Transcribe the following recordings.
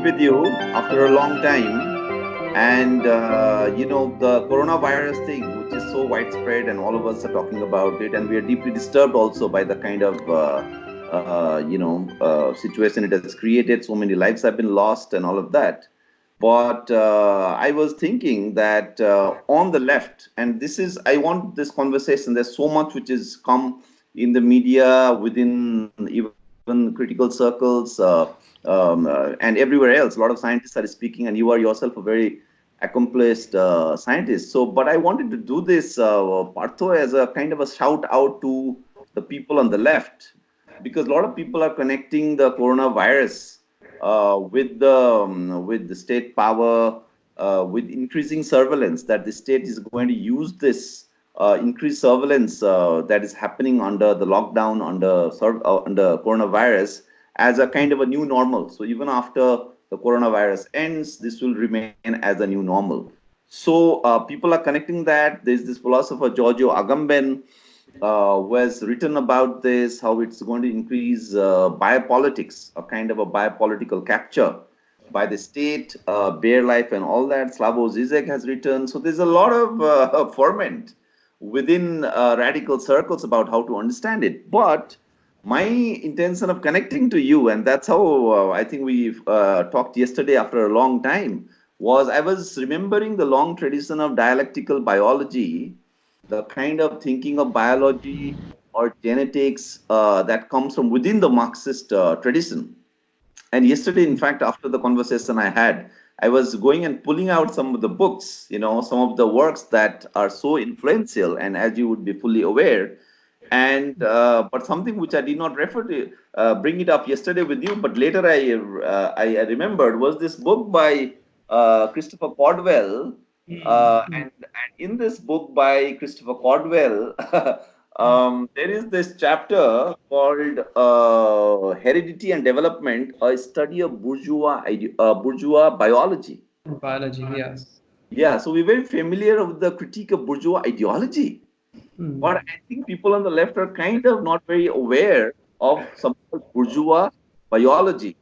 with you after a long time. And, the coronavirus thing, which is so widespread and all of us are talking about it. And we are deeply disturbed also by the kind of, situation it has created. So many lives have been lost and all of that. But I was thinking that on the left, and I want this conversation, there's so much which has come in the media, within even critical circles, and everywhere else. A lot of scientists are speaking, and you are yourself a very accomplished scientist. So, but I wanted to do this, Partho, as a kind of a shout out to the people on the left, because a lot of people are connecting the coronavirus with the state power, with increasing surveillance, that the state is going to use this increased surveillance that is happening under the lockdown, under coronavirus, as a kind of a new normal. So even after the coronavirus ends, this will remain as a new normal. So people are connecting that. There's this philosopher Giorgio Agamben who has written about this, how it's going to increase biopolitics, a kind of a biopolitical capture by the state, bare life and all that. Slavoj Zizek has written. So there's a lot of ferment within radical circles about how to understand it. But my intention of connecting to you, and that's how I think we talked yesterday after a long time, was I was remembering the long tradition of dialectical biology, the kind of thinking of biology or genetics that comes from within the Marxist tradition. And yesterday, in fact, after the conversation I had, I was going and pulling out some of the books, some of the works that are so influential, and as you would be fully aware, and but something which I did not refer to, bring it up yesterday with you, but later I remembered, was this book by Christopher Caldwell, and in this book by Christopher Caldwell, there is this chapter called Heredity and Development, a study of bourgeois biology. Biology, yes. Yeah, so we're very familiar with the critique of bourgeois ideology. But I think people on the left are kind of not very aware of some bourgeois biology.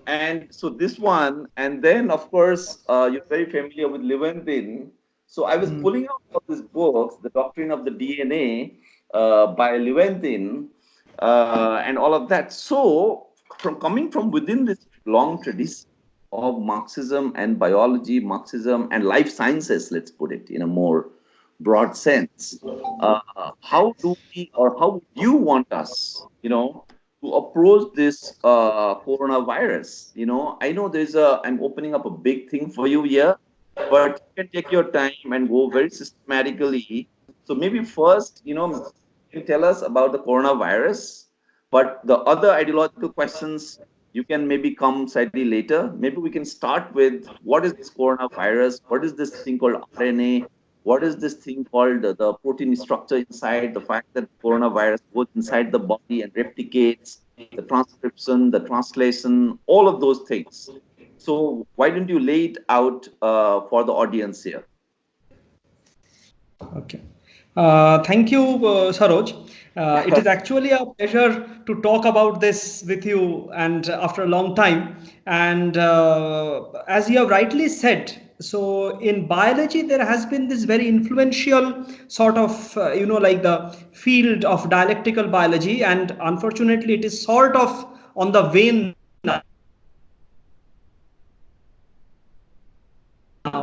And so this one, and then of course, you're very familiar with Lewontin. So I was pulling out of these books, The Doctrine of the DNA by Lewontin, and all of that. So coming from within this long tradition of Marxism and biology, Marxism and life sciences, let's put it in a more broad sense, how do we, or how would you want us, to approach this coronavirus? I know I'm opening up a big thing for you here, but you can take your time and go very systematically. So maybe first, you can tell us about the coronavirus, but the other ideological questions you can maybe come slightly later. Maybe we can start with, what is this coronavirus? What is this thing called RNA? What is this thing called the protein structure inside, the fact that coronavirus goes inside the body and replicates, the transcription, the translation, all of those things. So why don't you lay it out for the audience here? Okay. Thank you, Saroj. It is actually a pleasure to talk about this with you, and after a long time. And as you have rightly said, so in biology, there has been this very influential sort of, like the field of dialectical biology, and unfortunately, it is sort of on the wane now.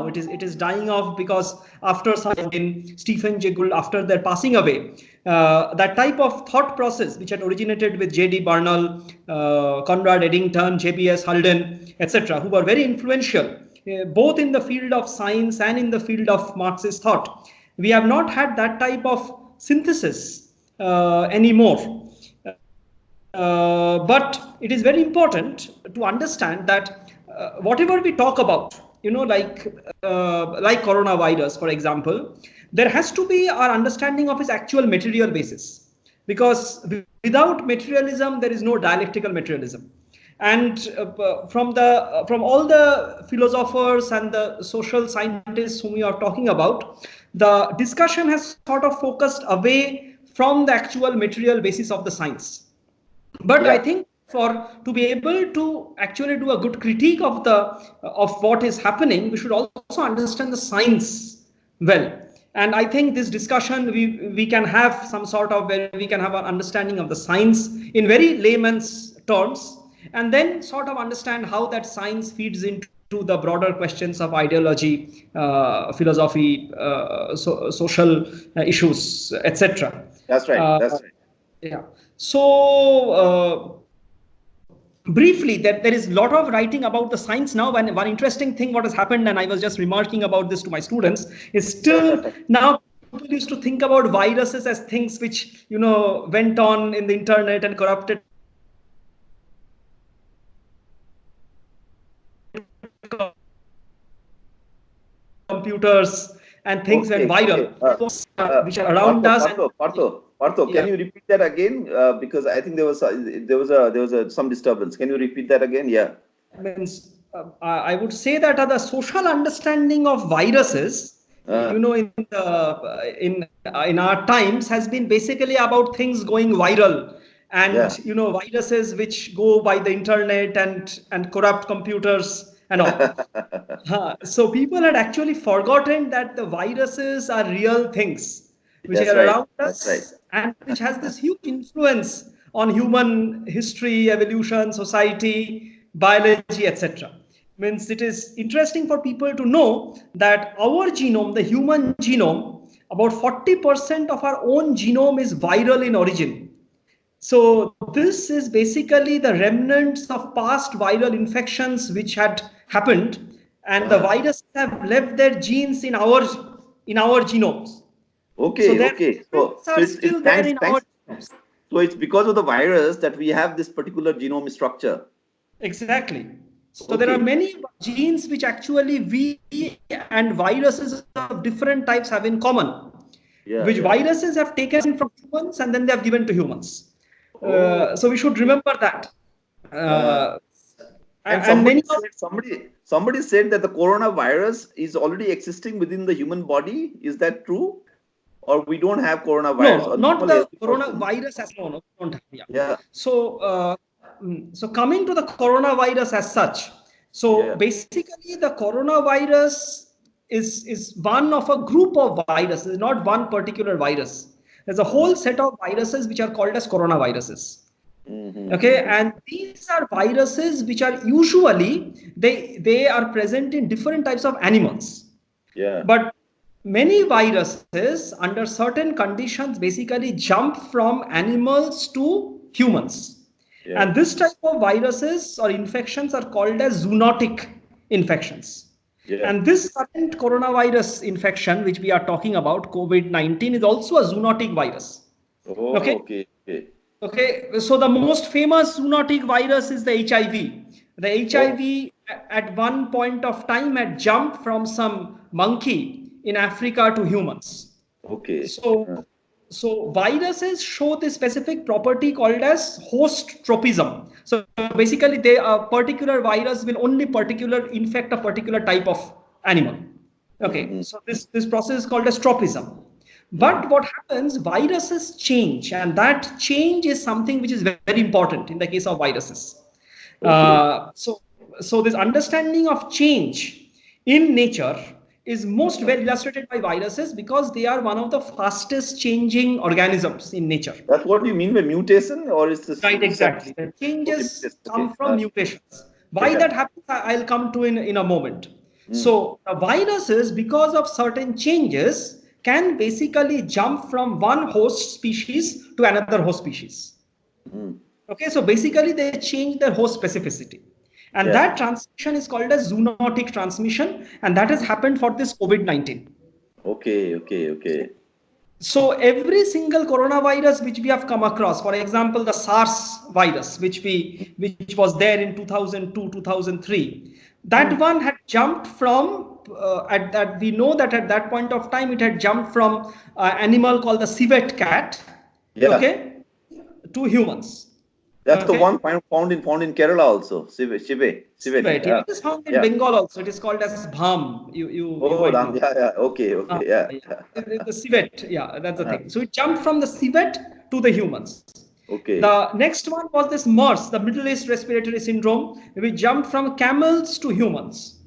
It is dying off, because after some in Stephen Jay Gould, after their passing away, that type of thought process which had originated with J.D. Bernal, Conrad Eddington, J.B.S. Halden, etc., who were very influential both in the field of science and in the field of Marxist thought. We have not had that type of synthesis anymore. But it is very important to understand that whatever we talk about, like coronavirus, for example, there has to be our understanding of its actual material basis, because without materialism there is no dialectical materialism. And from all the philosophers and the social scientists whom we are talking about, the discussion has sort of focused away from the actual material basis of the science. But I think to be able to actually do a good critique of what is happening, we should also understand the science well. And I think this discussion we can have some sort of where we can have an understanding of the science in very layman's terms, and then sort of understand how that science feeds into the broader questions of ideology, philosophy, social issues, etc. That's right. That's right. Yeah. So briefly, there is a lot of writing about the science now. One interesting thing what has happened, and I was just remarking about this to my students, is still now people used to think about viruses as things which went on in the internet and corrupted computers and things went Okay, viral. okay. Which are around us. Partho, can Yeah. you repeat that again? Because I think there was some disturbance. Can you repeat that again? Yeah. Means I would say that the social understanding of viruses, Uh, in our times has been basically about things going viral, and yeah. viruses which go by the internet and corrupt computers and all. So people had actually forgotten that the viruses are real things which That's are right. around That's right. us and which has this huge influence on human history, evolution, society, biology, etc. Means it is interesting for people to know that our genome, the human genome, about 40% of our own genome is viral in origin. So this is basically the remnants of past viral infections which had happened, and the Uh, viruses have left their genes in our genomes. So okay, their okay. So remnants so are it's still there thanks in our thanks. genomes. So it's because of the virus that we have this particular genome structure. Exactly. So there are Okay. many genes which actually we and viruses of different types have in common, which Yeah, yeah. viruses have taken from humans and then they have given to humans. Oh. So we should remember that. Uh, Uh, and and many of somebody said that the coronavirus is already existing within the human body. Is that true? Or we don't have coronavirus? no, A not normal the healthy person. coronavirus as no, don't have, yeah. Yeah, So so coming to the coronavirus as such, so yeah. basically the coronavirus is one of a group of viruses, not one particular virus. There's a whole Uh-huh. set of viruses which are called as coronaviruses. Okay, Mm-hmm. and these are viruses which are usually they are present in different types of animals. Yeah, But many viruses, under certain conditions, basically jump from animals to humans. yeah. And this type of viruses or infections are called as zoonotic infections. Yeah. And this current coronavirus infection, which we are talking about, COVID-19, is also a zoonotic virus. Oh, Okay. okay, okay. Okay, so the most famous zoonotic virus is the HIV. The Oh, HIV at one point of time had jumped from some monkey in Africa to humans. okay. So, so viruses show this specific property called as host tropism. So basically, a particular virus will only particular infect a particular type of animal. Okay, Mm-hmm. so this process is called as tropism. Mm-hmm. But what happens, viruses change, and that change is something which is very important in the case of viruses. Okay. So this understanding of change in nature is most Uh-huh. well illustrated by viruses because they are one of the fastest changing organisms in nature. That's what you mean by mutation, or is this Right, separate? exactly. The Okay, changes mutation. Okay. come from mutations. Why Yeah. that happens, I'll come to in a moment. Mm. So the viruses, because of certain changes, can basically jump from one host species to another host species. Mm. Okay, so basically they change their host specificity. And Yeah. that transmission is called as zoonotic transmission, and that has happened for this COVID-19. Okay, okay, okay. So every single coronavirus which we have come across, for example, the SARS virus, which was there in 2002, 2003, that Mm. one had jumped from at that we know that at that point of time it had jumped from an animal called the civet cat, Yeah. okay, to humans. That's the Okay. one found in Kerala also. Civet. Civet, yeah, Yeah. it is found in Yeah. Bengal also. It is called as bham. You Oh, might Ram. know. Yeah, yeah. Okay, Ah, okay. Yeah. yeah. The civet, yeah, that's the Uh-huh. thing. So it jumped from the civet to the humans. Okay. The next one was this MERS, the Middle East Respiratory Syndrome. We jumped from camels to humans.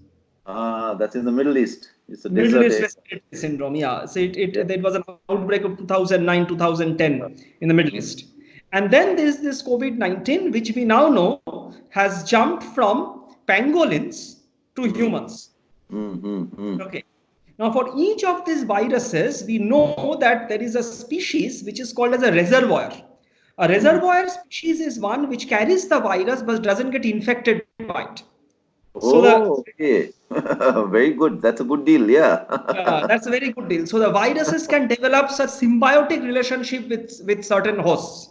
That's in the Middle East. It's a Middle desert East area. Respiratory Syndrome, yeah. So Yeah. there was an outbreak of 2009, 2010 in the Middle East. And then there is this COVID-19, which we now know has jumped from pangolins to humans. Okay. Now, for each of these viruses, we know that there is a species which is called as a reservoir. A reservoir species is one which carries the virus but doesn't get infected by it. So Oh, okay. Very good. That's a good deal. Yeah. that's a very good deal. So the viruses can develop such symbiotic relationship with certain hosts,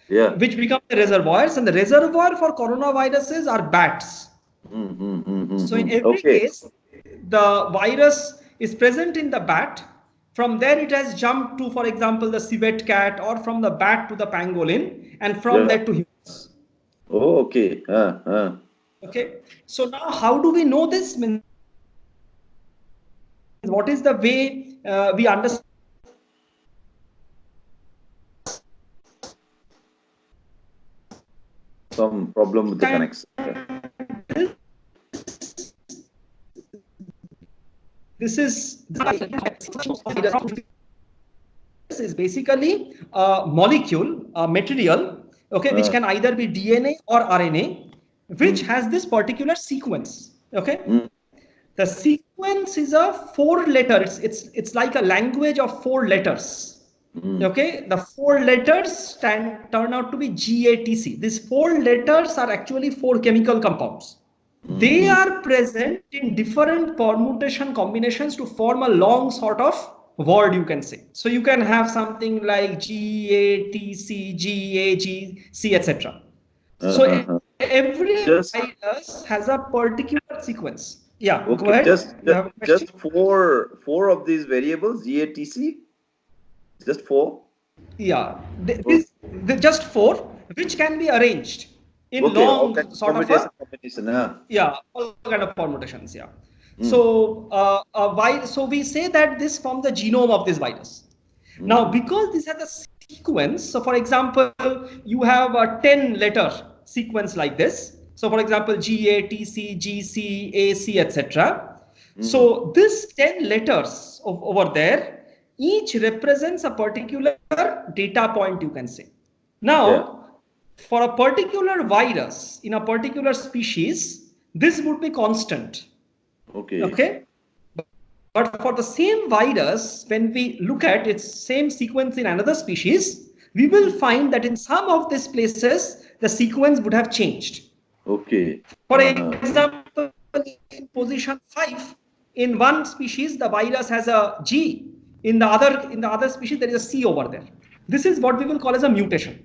Yeah. which become the reservoirs. And the reservoir for coronaviruses are bats. So in every Okay. case, the virus is present in the bat. From there, it has jumped to, for example, the civet cat, or from the bat to the pangolin, and from Yeah. there to humans. Oh, okay. Okay. So now, how do we know this? Means, what is the way we understand Some problem with the connection. Yeah. this is basically a molecule, a material, okay, which can either be DNA or RNA, which has this particular sequence. Okay. The sequence is a 4-letter. It's like a language of 4 letters. Okay, the 4 letters turn out to be GATC. These 4 letters are actually 4 chemical compounds. They are present in different permutation combinations to form a long sort of word, you can say. So you can have something like GATC, GAGC, etc. So every Just virus has a particular sequence. Yeah, go okay. ahead. Just You have a question? just four of these variables. GATC. Just four. Yeah, Oh, just 4, which can be arranged in okay. All long kinds of sort of a, combination. yeah, all kind of permutations. Yeah. So so we say that this forms the genome of this virus. Now, because this has a sequence, so for example, you have a 10-letter sequence like this. So for example, GATC, GC, AC, etc. So this 10 letters over there, each represents a particular data point, you can say. Yeah. Now, for a particular virus in a particular species, this would be constant. Okay. Okay. But for the same virus, when we look at its same sequence in another species, we will find that in some of these places, the sequence would have changed. Okay. For example, in position 5, in one species, the virus has a G. In the other species, there is a C over there. This is what we will call as a mutation.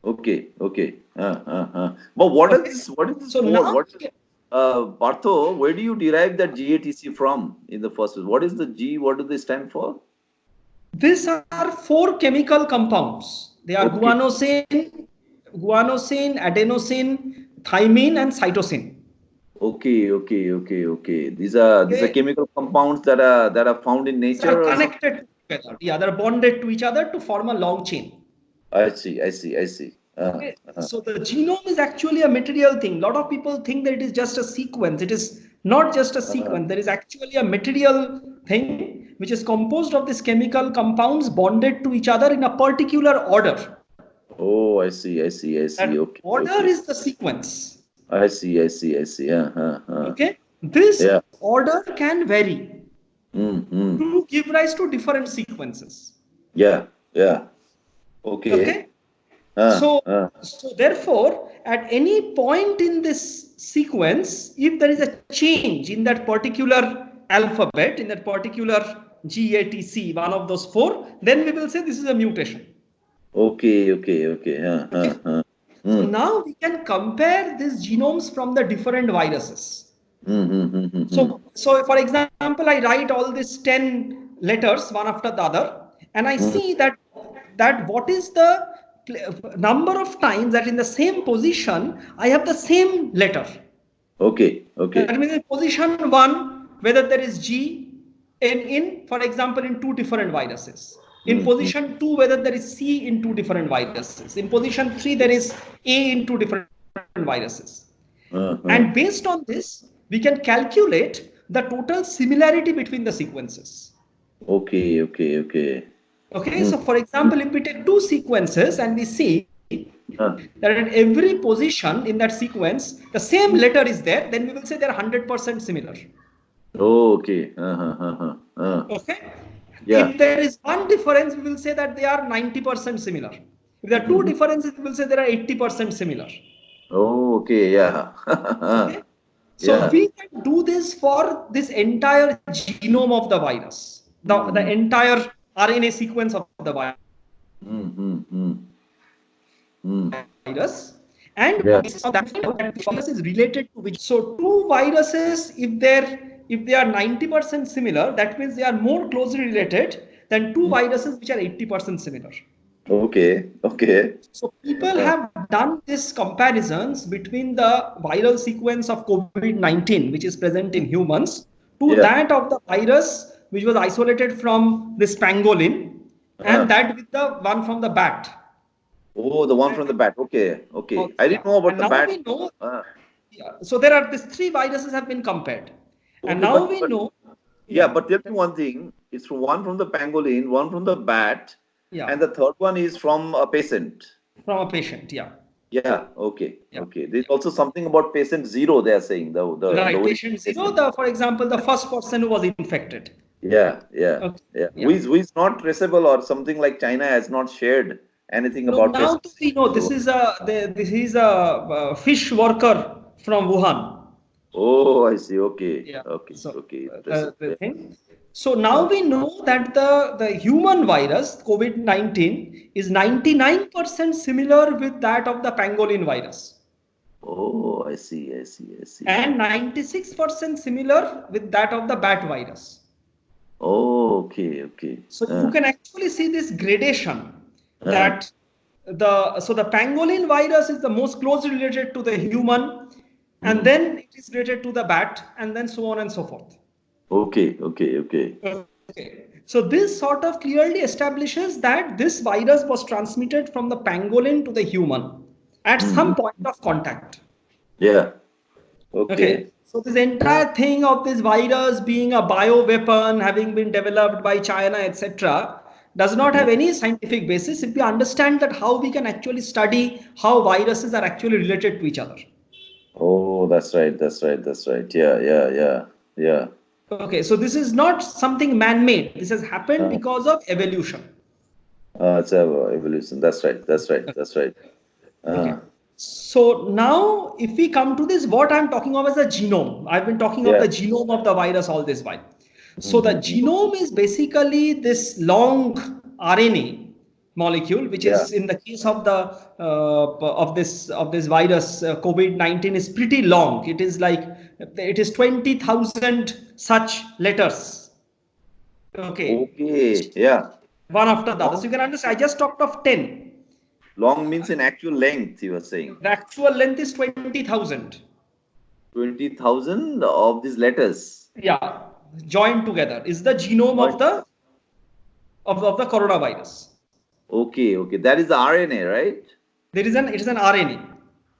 Okay. Okay. But what is Okay. this? What is this So for? now, What? Partho, where do you derive that GATC from in the first place? What is the G? What do they stand for? these are 4 chemical compounds. They are Okay. guanosine, adenosine, thymine, and cytosine. Okay. These are Okay. chemical compounds that are found in These are nature or something. connected together. Yeah, they're bonded to each other to form a long chain. I see. Okay. So the genome is actually a material thing. A lot of people think that it is just a sequence. It is not just a sequence. There is actually a material thing which is composed of these chemical compounds bonded to each other in a particular order. Oh, I see. That Okay, order okay. is the sequence. I see. Okay. This Yeah. order can vary Mm. to give rise to different sequences. Yeah. Okay. Okay. So, Uh. so therefore, at any point in this sequence, if there is a change in that particular alphabet, in that particular GATC, one of those 4, then we will say this is a mutation. Okay. Okay. So Mm. now we can compare these genomes from the different viruses. Mm. So for example, I write all these 10 letters one after the other, and I see that what is the number of times that in the same position I have the same letter. Okay. That means in position 1, whether there is G in for example, in 2 different viruses. In position 2, whether there is C in two different viruses. In position 3, there is A in two different viruses. And based on this, we can calculate the total similarity between the sequences. Okay. Okay, so for example, if we take two sequences and we see that at every position in that sequence, the same letter is there, then we will say they are 100% similar. Okay. Okay. Yeah. If there is one difference, we will say that they are 90% similar. If there are two differences, we will say they are 80% similar. Oh, okay. Yeah. Okay. So we can do this for this entire genome of the virus, the entire RNA sequence of the virus. And based on that, that virus is related to which. So two viruses, if they are 90% similar, that means they are more closely related than two viruses which are 80% similar. Okay. So people have done these comparisons between the viral sequence of COVID-19, which is present in humans, to that of the virus which was isolated from this pangolin, and that with the one from the bat. Oh, the one from the bat. Okay. I didn't know about And the now bat. we know. So there are these three viruses have been compared, and now we know. Yeah, but tell me one thing. It's one from the pangolin, one from the bat, and the third one is from a patient. From a patient, yeah. Yeah. Okay. There's also something about patient zero. They are saying the patient zero. For example, the first person who was infected. Yeah. Who is not traceable, or something like China has not shared anything about. Now we know this is a fish worker from Wuhan. Oh, I see. Okay. So now we know that the human virus COVID-19 is 99% similar with that of the pangolin virus. Oh, I see. And 96% similar with that of the bat virus. Oh, okay. So you can actually see this gradation that the pangolin virus is the most closely related to the human, and then it is related to the bat, and then so on and so forth. Okay. So this sort of clearly establishes that this virus was transmitted from the pangolin to the human at some point of contact. Yeah. Okay. So this entire thing of this virus being a bioweapon, having been developed by China, etc., does not have any scientific basis if we understand that how we can actually study how viruses are actually related to each other. Oh, that's right. Yeah. Okay, so this is not something man-made. This has happened because of evolution. It's evolution. That's right. Okay. So now if we come to this, what I'm talking of as a genome, I've been talking of the genome of the virus all this while. So the genome is basically this long RNA molecule, which is in the case of the of this virus COVID-19 is pretty long. It is 20,000 such letters. Okay. Yeah. One after the other. So you can understand. I just talked of 10. Long means in actual length, you were saying. The actual length is 20,000. 20,000 of these letters. Yeah, joined together is the genome of the coronavirus. Okay. That is the RNA, right? It is an RNA.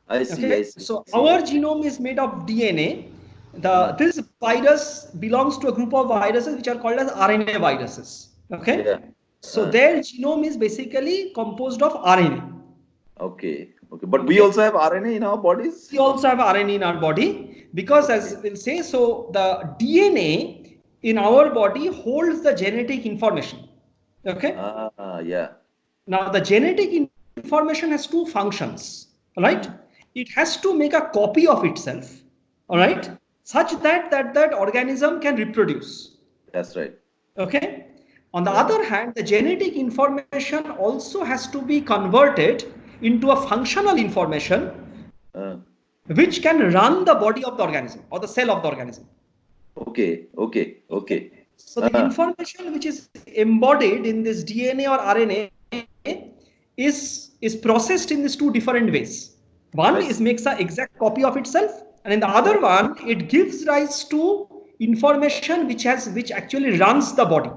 I see. So our genome is made of DNA. This virus belongs to a group of viruses which are called as RNA viruses. Okay. Yeah. So their genome is basically composed of RNA. Okay. But we also have RNA in our bodies? We also have RNA in our body because, as we'll say, so the DNA in our body holds the genetic information. Okay. Yeah. Now the genetic information has two functions. All right. It has to make a copy of itself. All right. Such that organism can reproduce. That's right. Okay. On the other hand, the genetic information also has to be converted into a functional information which can run the body of the organism or the cell of the organism. Okay. So the information which is embodied in this DNA or RNA is processed in these two different ways. One is makes an exact copy of itself, and in the other one, it gives rise to information which actually runs the body.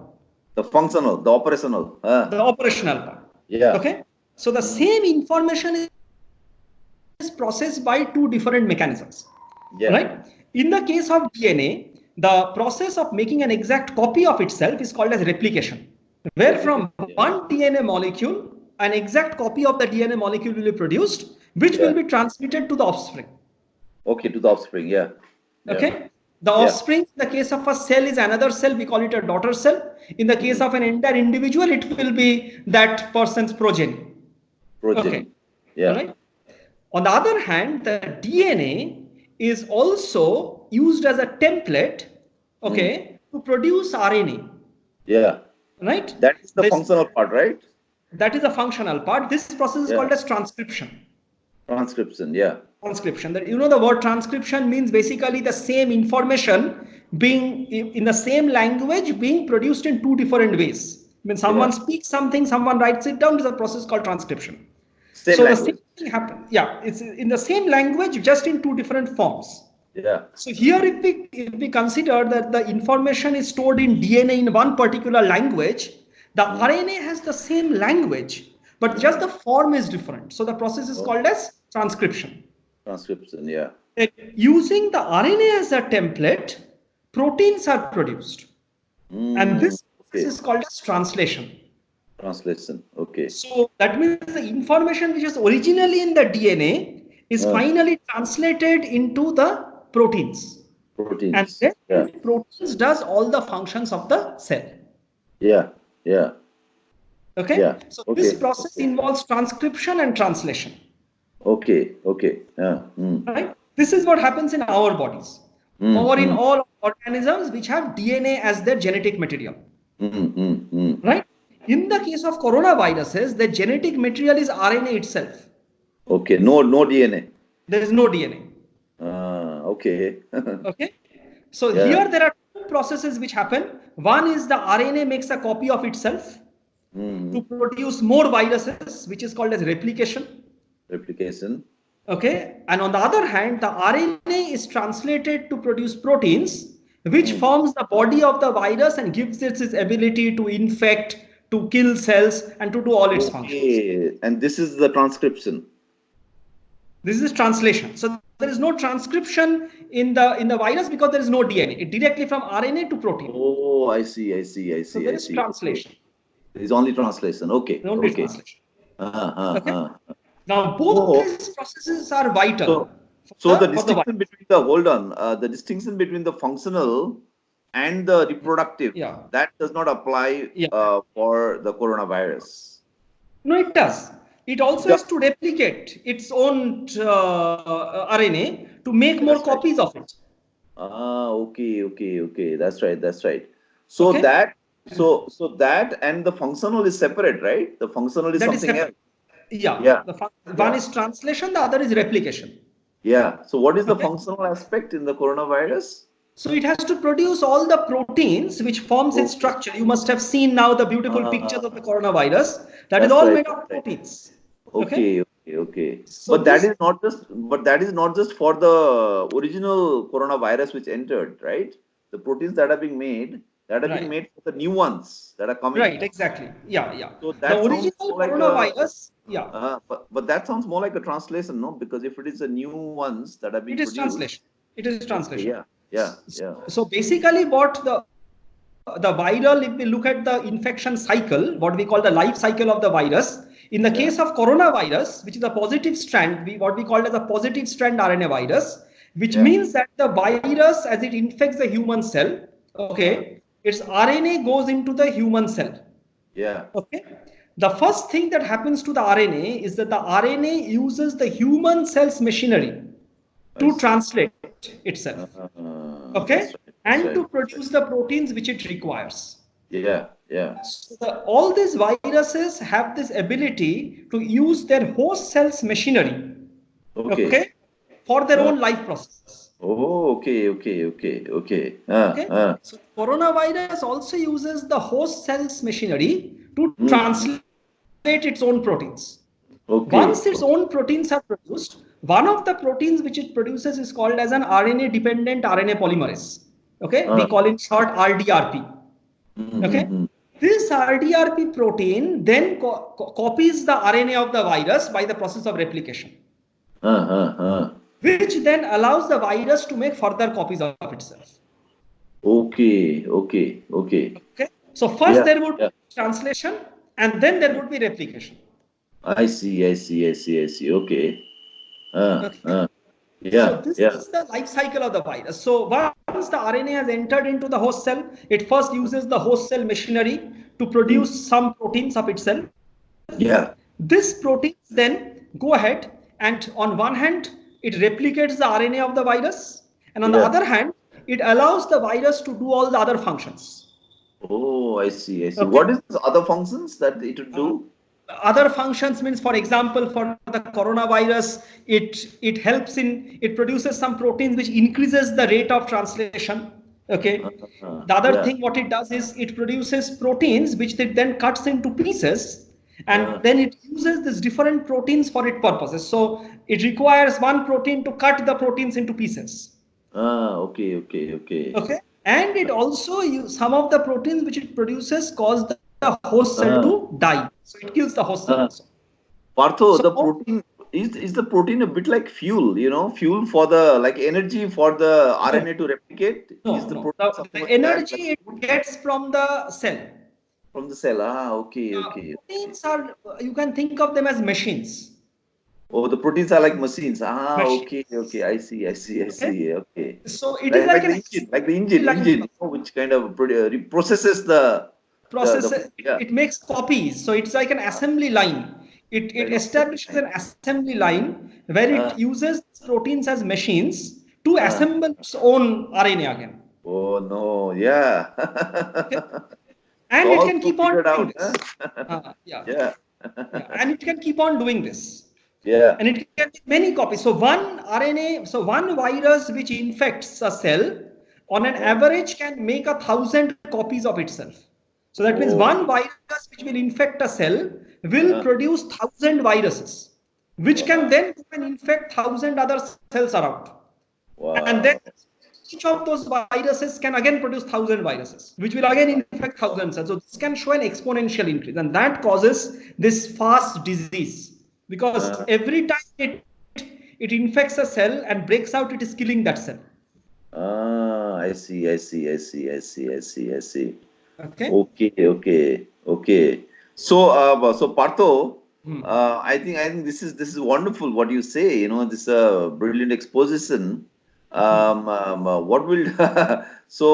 The functional, the operational. The operational part. Yeah. Okay. So the same information is processed by two different mechanisms. Yeah. Right. In the case of DNA, the process of making an exact copy of itself is called as replication, where from one DNA molecule, an exact copy of the DNA molecule will be produced, which will be transmitted to the offspring. Okay, to the offspring, yeah. Okay. The offspring, in the case of a cell, is another cell. We call it a daughter cell. In the case of an entire individual, it will be that person's progeny. Okay. Yeah. Right. On the other hand, the DNA is also used as a template, okay, to produce RNA. Yeah. Right. That is the functional part, right? That is the functional part. This process is called as transcription. Transcription, yeah. Transcription. That, you know, the word transcription means basically the same information being in the same language being produced in two different ways. When someone speaks something, someone writes it down, is a process called transcription. Same language. The same thing happens. Yeah, it's in the same language, just in two different forms. Yeah. So here, if we consider that the information is stored in DNA in one particular language, the RNA has the same language, but just the form is different. So the process is called as transcription. Transcription, yeah. Using the RNA as a template, proteins are produced. And this process is called as translation. Translation, okay. So that means the information which is originally in the DNA is finally translated into the proteins. And then proteins does all the functions of the cell. Yeah, yeah. Okay. Yeah. So this process involves transcription and translation. Okay, okay. Yeah. Right. This is what happens in our bodies, or in all organisms which have DNA as their genetic material. Right. In the case of coronaviruses, the genetic material is RNA itself. Okay. No DNA. There is no DNA. Okay. Okay. So here there are two processes which happen. One is the RNA makes a copy of itself to produce more viruses, which is called as replication. Replication. Okay. And on the other hand, the RNA is translated to produce proteins, which forms the body of the virus and gives it its ability to infect, to kill cells, and to do all its functions. And this is the transcription. This is translation. So there is no transcription in the virus because there is no DNA. It directly from RNA to protein. Oh, I see. So there is translation. There is only translation. Okay. Only translation. Okay. Now both these processes are vital. So the distinction between the distinction between the functional and the reproductive, that does not apply for the coronavirus. No, it does. It also has to replicate its own RNA to make more copies of it. Okay. That's right. So that and the functional is separate, right? The functional is something else. Yeah. One is translation, the other is replication. Yeah. So what is the functional aspect in the coronavirus? So it has to produce all the proteins which forms its structure. You must have seen now the beautiful pictures of the coronavirus. That is all made of proteins. Okay. So but that is not just for the original coronavirus which entered, right? The proteins that are being made, for the new ones that are coming. Right, exactly. Yeah. So that the original coronavirus, but that sounds more like a translation, no? Because if it is the new ones that are being produced. Translation. It is translation. Okay, yeah. So basically what the viral, if we look at the infection cycle, what we call the life cycle of the virus, in the case of coronavirus, which is a positive strand, what we call as a positive strand RNA virus, which means that the virus, as it infects the human cell, its RNA goes into the human cell. Yeah. Okay. The first thing that happens to the RNA is that the RNA uses the human cell's machinery to translate itself. And to produce the proteins which it requires. Yeah. So all these viruses have this ability to use their host cell's machinery. For their own life processes. Oh, okay. So coronavirus also uses the host cell's machinery to translate its own proteins. Once its own proteins are produced, one of the proteins which it produces is called as an RNA-dependent RNA polymerase. We call it short RDRP. This RDRP protein then copies the RNA of the virus by the process of replication, which then allows the virus to make further copies of itself. Okay, okay, okay. Okay. So first there would be translation, and then there would be replication. I see, I see, I see, I see. Okay. Okay. Yeah, So this yeah. is the life cycle of the virus. So once the RNA has entered into the host cell, it first uses the host cell machinery to produce some proteins of itself. Yeah. This proteins then go ahead and on one hand, it replicates the RNA of the virus, and on the other hand, it allows the virus to do all the other functions. Oh, I see, I see. Okay. What is the other functions that it will do? Other functions means, for example, for the coronavirus, it helps in, it produces some proteins which increases the rate of translation. Okay. The other thing what it does is it produces proteins which it then cuts into pieces, and then it uses these different proteins for its purposes. So it requires one protein to cut the proteins into pieces. Okay, okay, okay. Okay. And it also some of the proteins which it produces cause the host cell to die. So it kills the host cell also. Partho, So the protein is the protein a bit like fuel, fuel for the like energy for the RNA to replicate? Is the protein something the like that? energy it gets from the cell. From the cell. Okay, okay. Proteins are, you can think of them as machines. Oh, the proteins are like machines. Okay, Machines. okay. I see, I see, I Okay. see. Okay. So it is Like like the an engine, like the assembly line which kind of processes process. the yeah. It makes copies. So it's like an assembly line. It Like a establishes an assembly line where it uses proteins as machines to assemble its own RNA again. oh no, yeah. Okay. It's And it all can so keep on figured doing out, this. huh? Yeah. Yeah. Yeah. And it can keep on doing this. Yeah. And it can make many copies. So one RNA, so one virus which infects a cell on an average can make 1,000 copies of itself. So that means Oh. one virus which will infect a cell will produce 1,000 viruses, which can then go and infect 1,000 other cells around. And then Wow. each of those viruses can again produce 1,000 viruses, which will again infect 1,000 cells. So this can show an exponential increase, and that causes this fast disease, because every time it infects a cell and breaks out, it is killing that cell. I see, I see, I see, I see, I see, I see. Okay. Okay, okay, okay. So, so Partho, I think this is wonderful what you say. This brilliant exposition. What will so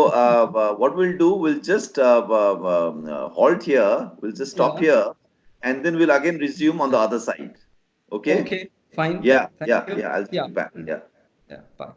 what we'll do? We'll just halt here. We'll just stop here, and then we'll again resume on the other side. Okay? Okay. Fine. Yeah, Thank yeah, you. yeah. I'll see Yeah. you back. Yeah. Yeah. Bye.